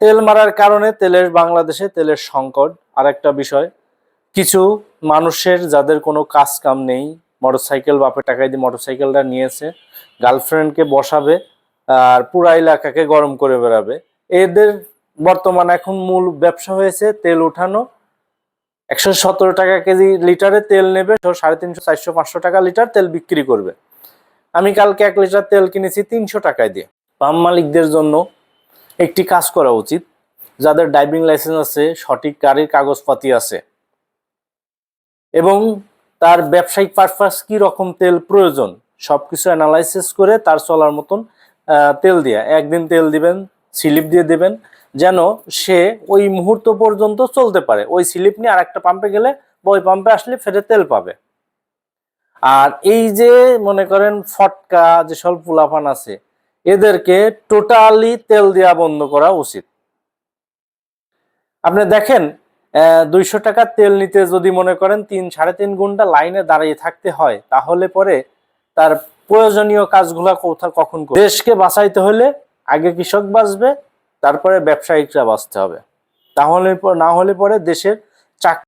তেল মারার কারণে বাংলাদেশে তেলের সংকট। আর একটা বিষয়, কিছু মানুষের যাদের কোনো কাজ কাম নেই, মোটরসাইকেল বাপের টাকায় দিয়ে মোটরসাইকেলটা নিয়েছে, গার্লফ্রেন্ডকে বসাবে আর পুরা এলাকাকে গরম করে বেড়াবে, এদের বর্তমানে এখন মূল ব্যবসা হয়েছে তেল উঠানো। 117 টাকা কেজি লিটারে তেল নেবে, 350, 400, 500 টাকা লিটার তেল বিক্রি করবে। আমি কালকে 1 লিটার তেল কিনেছি 300 টাকায় দিয়ে। পাম্প মালিকদের জন্য একটি কাজ করা উচিত, যাদের ড্রাইভিং লাইসেন্স আছে, সঠিক গাড়ির কাগজপাতি আছে এবং তার ব্যবসায়িক পারপাস কি রকম তেল প্রয়োজন সবকিছু অ্যানালাইসিস করে তার চলার মতন তেল দিয়া একদিন তেল দিবেন, স্লিপ দিয়ে দিবেন, যেন সে ওই মুহূর্ত পর্যন্ত চলতে পারে। ওই স্লিপ নিয়ে আরেকটা পাম্পে গেলে বা ওই পাম্পে আসলে ফেরে তেল পাবে। আর এই যে মনে করেন ফটকা যেসব পোলাপান আছে, এদেরকে টোটালি তেল দেওয়া বন্ধ করা উচিত। আপনি দেখেন 200 টাকার তেল নিতে যদি মনে করেন 3-3.5 ঘন্টা লাইনে দাঁড়িয়ে থাকতে হয়, তাহলে পরে তার প্রয়োজনীয় কাজগুলা কখন করবে? দেশকে বাঁচাইতে হলে আগে কৃষক বাঁচবে, তারপরে ব্যবসায়িকরা বাঁচতে হবে। না হলে পরে দেশের চাকরি